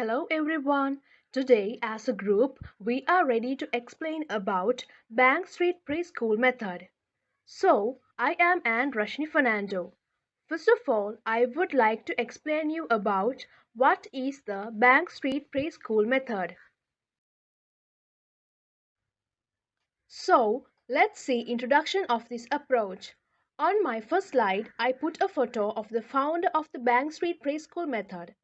Hello everyone. Today as a group we are ready to explain about Bank Street Preschool method. So, I am Anne Rashni Fernando. First of all, I would like to explain you about what is the Bank Street Preschool method. So, let's see introduction of this approach. On my first slide, I put a photo of the founder of the Bank Street Preschool method.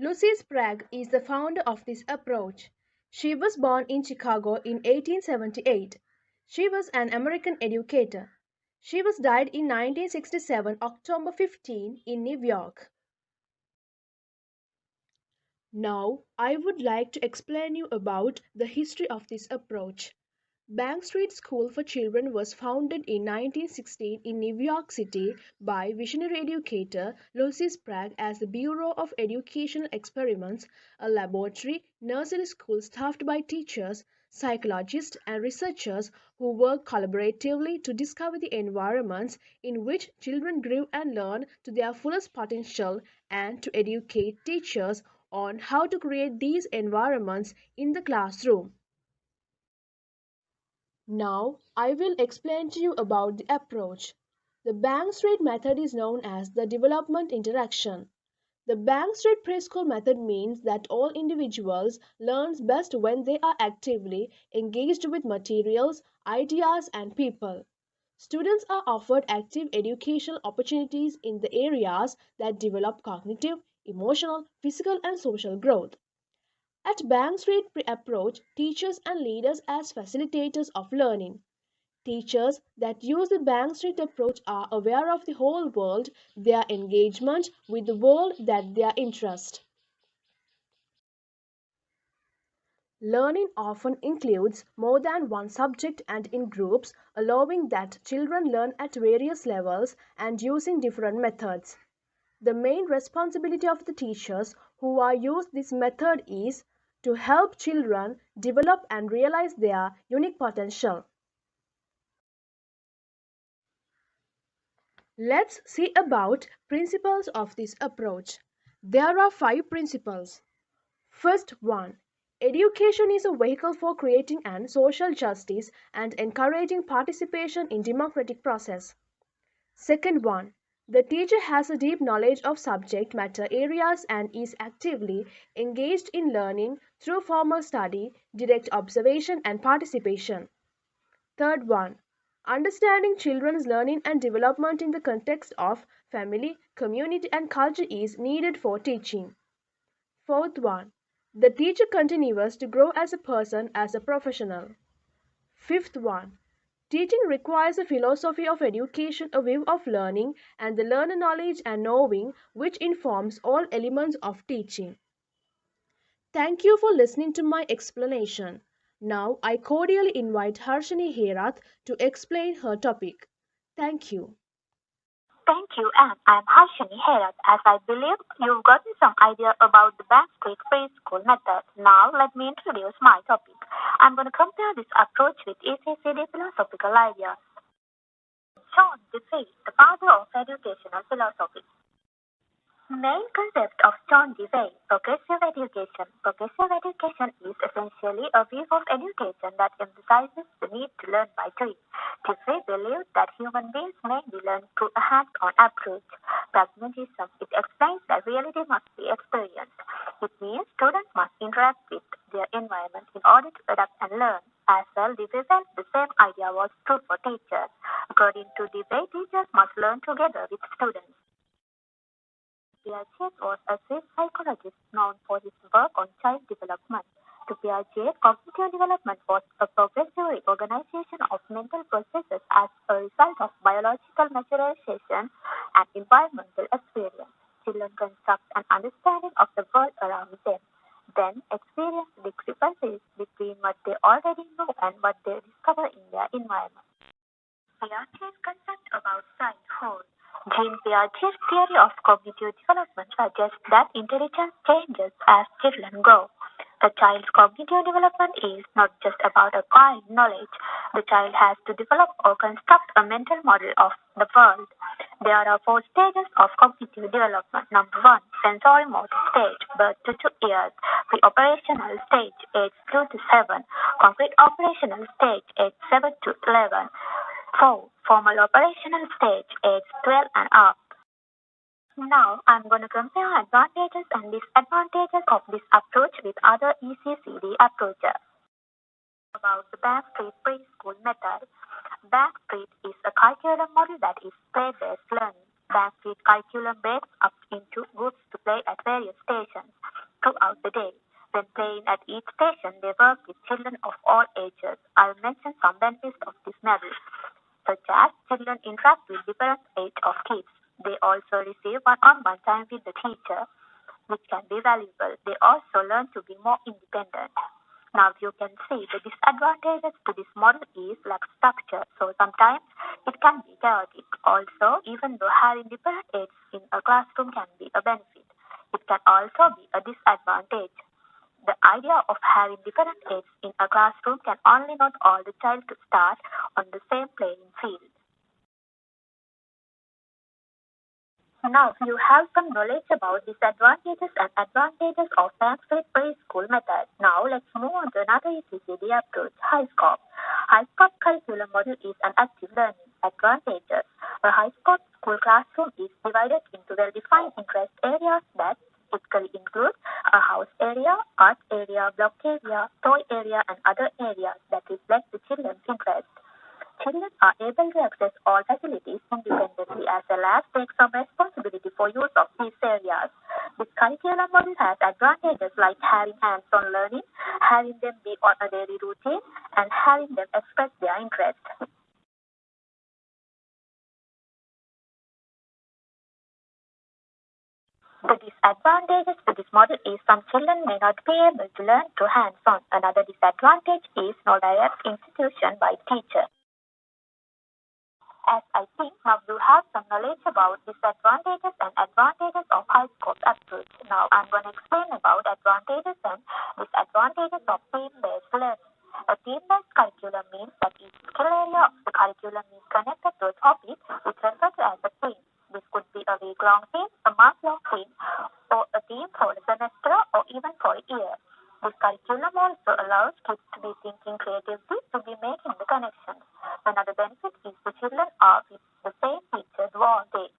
Lucy Sprague is the founder of this approach. She was born in Chicago in 1878. She was an American educator. She was died in 1967, October 15, in New York. Now, I would like to explain you about the history of this approach. Bank Street School for Children was founded in 1916 in New York City by visionary educator Lucy Sprague as the Bureau of Educational Experiments, a laboratory nursery school staffed by teachers, psychologists, and researchers who work collaboratively to discover the environments in which children grew and learned to their fullest potential and to educate teachers on how to create these environments in the classroom. Now, I will explain to you about the approach. The Bank Street method is known as the development interaction. The Bank Street preschool method means that all individuals learn best when they are actively engaged with materials, ideas, and people. Students are offered active educational opportunities in the areas that develop cognitive, emotional, physical, and social growth. At Bank Street approach, teachers and leaders as facilitators of learning. Teachers that use the Bank Street approach are aware of the whole world, their engagement with the world that their interest. Learning often includes more than one subject and in groups, allowing that children learn at various levels and using different methods. The main responsibility of the teachers who are use this method is to help children develop and realize their unique potential. Let's see about principles of this approach. There are 5 principles. First one, education is a vehicle for creating an social justice and encouraging participation in democratic process. Second one, the teacher has a deep knowledge of subject matter areas and is actively engaged in learning through formal study, direct observation and participation. Third one, understanding children's learning and development in the context of family, community and culture is needed for teaching. Fourth one, the teacher continues to grow as a person, as a professional. Fifth one, teaching requires a philosophy of education, a view of learning, and the learner knowledge and knowing which informs all elements of teaching. Thank you for listening to my explanation. Now I cordially invite Harshini Herath to explain her topic. Thank you. Thank you, and I'm Harshini Herath. As I believe you've gotten some idea about the Bank Street preschool method. Now, let me introduce my topic. I'm going to compare this approach with ECCD philosophical ideas. John Dewey, the father of educational philosophy. Main concept of John Dewey, progressive education. Progressive education is essentially a view of education that emphasizes the need to learn by doing. Dewey believed that human beings mainly learn through a hands-on approach. Pragmatism, it explains that reality must be experienced. It means students must interact with their environment in order to adapt and learn. As well, Dewey felt the same idea was true for teachers. According to Dewey, teachers must learn together with students. Piaget was a Swiss psychologist known for his work on child development. To Piaget, cognitive development was a progressive reorganization of mental processes as a result of biological maturation and environmental experience. Children construct an understanding of the world around them, then experience discrepancies between what they already know and what they discover in their environment. Piaget's concept about childhood. Jean Piaget's theory of cognitive development suggests that intelligence changes as children grow. The child's cognitive development is not just about acquiring knowledge. The child has to develop or construct a mental model of the world. There are four stages of cognitive development. Number one, sensory motor stage, birth to 2 years. Pre-operational stage, age 2 to 7. Concrete operational stage, age 7 to 11. 4. Formal operational stage, age 12 and up. Now I'm going to compare advantages and disadvantages of this approach with other ECCD approaches. About the Backstreet Preschool method. Backstreet is a curriculum model that is play-based learning. Backstreet curriculum breaks up into groups to play at various stations throughout the day. When playing at each station, they work with children of all ages. I'll mention some benefits of this model, such as children interact with different age of kids. They also receive one-on-one time with the teacher, which can be valuable. They also learn to be more independent. Now you can see the disadvantages to this model is lack structure, so sometimes it can be chaotic. Also, even though having different aides in a classroom can be a benefit, it can also be a disadvantage. The idea of having different aides in a classroom can only not all the child to start on the same playing field. Now you have some knowledge about disadvantages and advantages of Backstreet Preschool method. Now let's move on to another ECCD approach, HighScope. HighScope curriculum model is an active learning. Advantages. A HighScope school classroom is divided into well-defined interest areas that typically include a house area, art area, block area, toy area, and other areas that reflect the children's interest. Children are able to access all facilities independently as well as take some responsibility for use of these areas. This curriculum model has advantages like having hands-on learning, having them be on a daily routine, and having them express their interest. The disadvantages to this model is some children may not be able to learn through hands-on. Another disadvantage is no direct institution by teacher. As I think now you have some knowledge about disadvantages and advantages of HighScope approach. Now I'm going to explain about advantages and disadvantages of team-based learning. A team-based curriculum means that each skill area of the curriculum is connected to a topic which referred to as a team. This could be a week-long team, a month-long team, or a team for a semester or even for a year. This curriculum also allows kids to be thinking creatively, to be making the connections. Another benefit is the children are with the same teachers all day.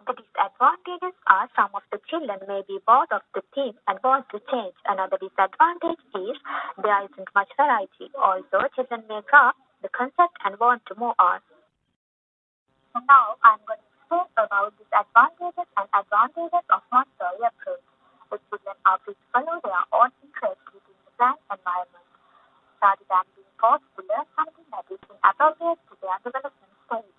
The disadvantages are some of the children may be bored of the team and want to change. Another disadvantage is there isn't much variety. Also, children may grasp the concept and want to move on. Now I'm going to explain about disadvantages and advantages of Montessori approach. The children are free to follow their own interests within the planned environment, rather than being forced to learn something that is inappropriate to their development stage.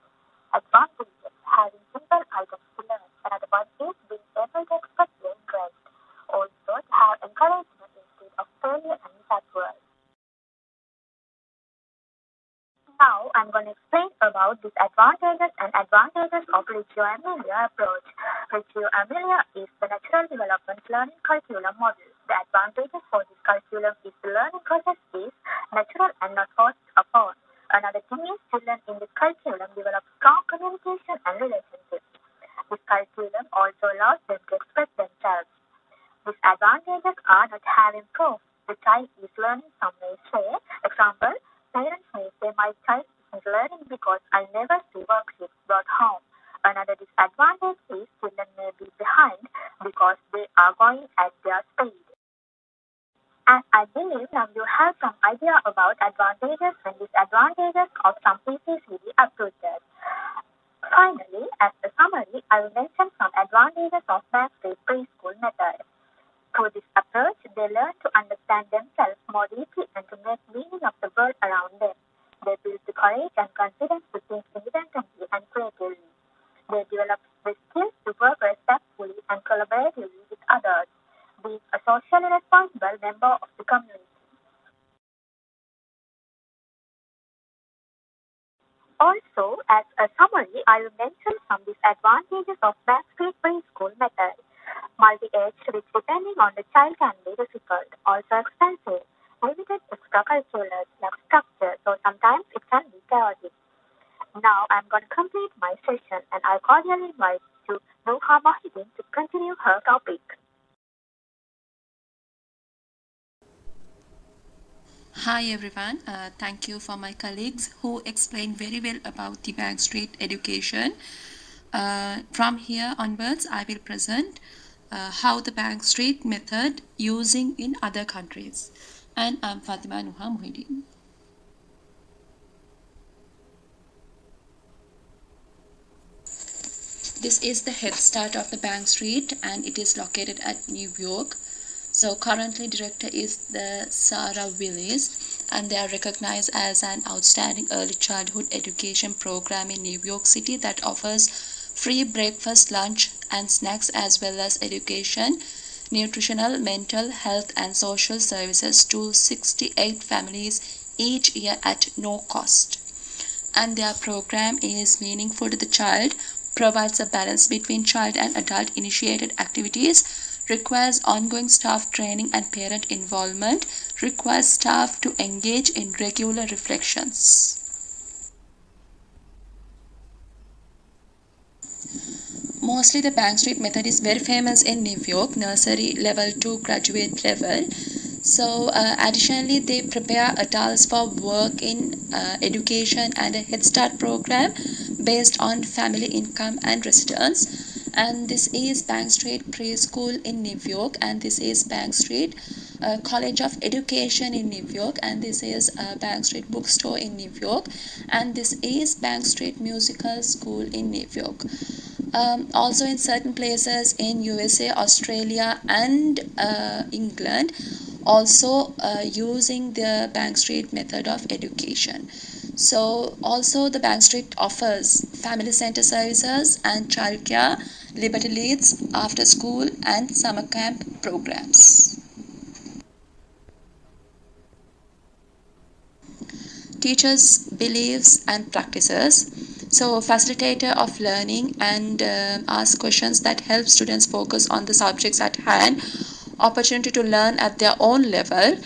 Advantages: having simple items to learn. Another one is being able to express their interest. Also, to have encouragement instead of failure and disapproval. Now I'm going to explain about disadvantages and advantages of Reggio-Emilia approach. Reggio-Emilia is the natural development learning curriculum model. The advantages for this curriculum is the learning process is natural and not forced upon. Another thing is children in this curriculum develop strong communication and relationships. This curriculum also allows them to express themselves. Disadvantages are not having proof. The child is learning, some may say. Example, parents may say my child is learning because I never see worksheets brought home. Another disadvantage is children may be behind because they are going at their speed. And I believe now you have some idea about advantages and disadvantages of some PCCD approaches. Finally, as a summary, I will mention some advantages of Backstreet Preschool method. Through this approach, they learn to understand themselves more deeply and to make meaning of the world around them. They build the courage and confidence to think independently and creatively. They develop the skills to work respectfully and collaboratively with others, being a socially responsible member of the community. Also, as a summary, I will mention some disadvantages of Backstreet Preschool method. Multi-age, which depending on the child can be difficult, also expensive, limited extracurriculars, lack structure, so sometimes it can be chaotic. Now I'm going to complete my session and I cordially invite to Nuha Mohideen to continue her topic. Hi everyone, thank you for my colleagues who explained very well about the Bank Street education. From here onwards, I will present how the Bank Street method using in other countries. And I'm Fathima Mohideen. This is the head start of the Bank Street and it is located at New York. So currently director is the Sarah Willis and they are recognized as an outstanding early childhood education program in New York City that offers free breakfast, lunch and snacks as well as education, nutritional, mental health and social services to 68 families each year at no cost. And their program is meaningful to the child, provides a balance between child and adult initiated activities, requires ongoing staff training and parent involvement, requires staff to engage in regular reflections. Mostly the Bank Street method is very famous in New York, nursery level to graduate level. So additionally, they prepare adults for work in education and a Head Start program based on family income and residence. And this is Bank Street Preschool in New York, and this is Bank Street College of Education in New York, and this is Bank Street Bookstore in New York, and this is Bank Street Musical School in New York. Also in certain places in USA, Australia and England, also using the Bank Street method of education. So also the Bank Street offers family center services and childcare, Liberty Leads, after school and summer camp programs. Teachers' beliefs and practices. So facilitator of learning and ask questions that help students focus on the subjects at hand, opportunity to learn at their own level.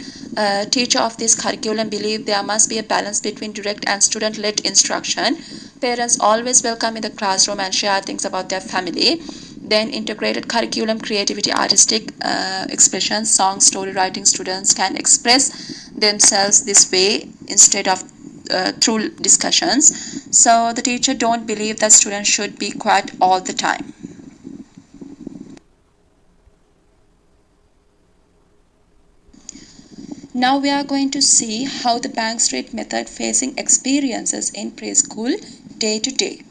Teacher of this curriculum believe there must be a balance between direct and student-led instruction. Parents always welcome in the classroom and share things about their family. Then integrated curriculum, creativity, artistic expression, song, story writing. Students can express themselves this way instead of through discussions. So the teacher don't believe that students should be quiet all the time. Now we are going to see how the Bank Street method facing experiences in preschool day to day.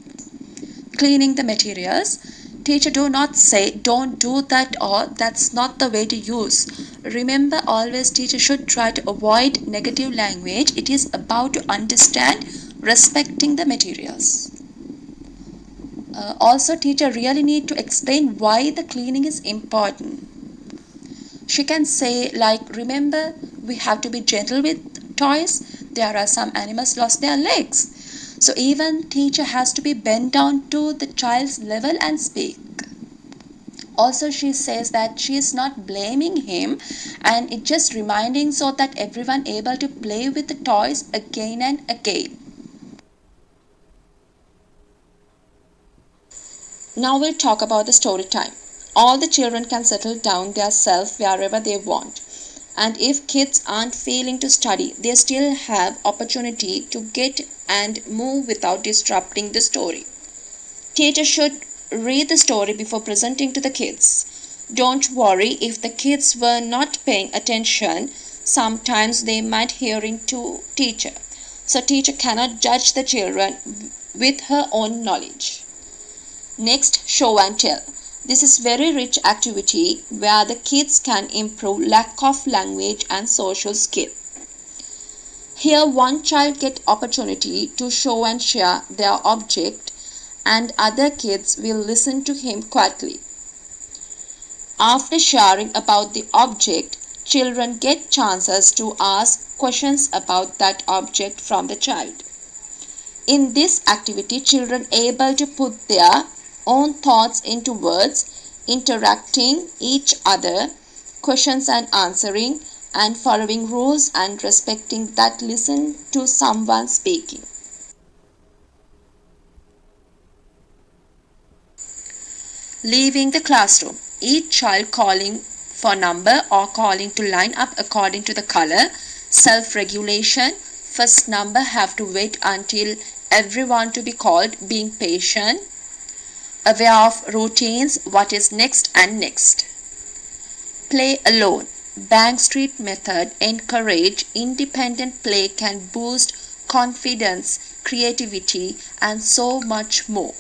Cleaning the materials. Teacher do not say don't do that or that's not the way to use. Remember always teacher should try to avoid negative language. It is about to understand respecting the materials. Also teacher really need to explain why the cleaning is important. She can say like remember we have to be gentle with toys. There are some animals lost their legs. So even teacher has to be bent down to the child's level and speak. Also she says that she is not blaming him and it just reminding so that everyone able to play with the toys again and again. Now we'll talk about the story time. All the children can settle down their self wherever they want. And if kids aren't feeling to study, they still have opportunity to get and move without disrupting the story. Teacher should read the story before presenting to the kids. Don't worry if the kids were not paying attention. Sometimes they might hearing to teacher. So teacher cannot judge the children with her own knowledge. Next, show and tell. This is very rich activity where the kids can improve lack of language and social skill. Here one child get opportunity to show and share their object and other kids will listen to him quietly. After sharing about the object, children get chances to ask questions about that object from the child. In this activity, children able to put their own thoughts into words, interacting each other, questions and answering, and following rules and respecting that listen to someone speaking. Leaving the classroom. Each child calling for number or calling to line up according to the color. Self-regulation. First number have to wait until everyone to be called. Being patient. Aware of routines. What is next and next. Play alone. Bank Street method encourage independent play, can boost confidence, creativity, and so much more.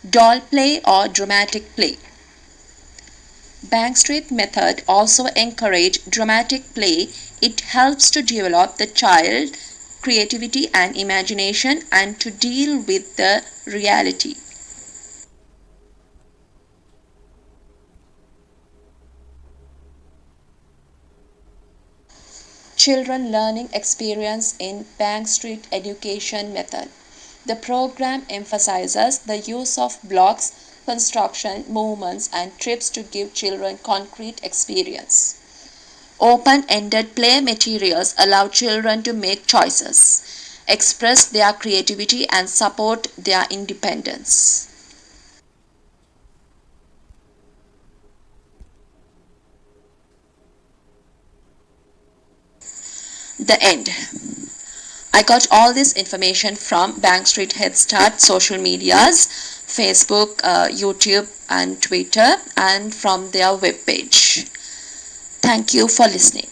Doll play or dramatic play. Bank Street method also encourage dramatic play. It helps to develop the child creativity and imagination and to deal with the reality. Children learning experience in Bank Street education method. The program emphasizes the use of blocks, construction, movements, and trips to give children concrete experience. Open-ended play materials allow children to make choices, express their creativity, and support their independence. The end. I got all this information from Bank Street Head Start social medias, Facebook, YouTube, and Twitter, and from their webpage. Thank you for listening.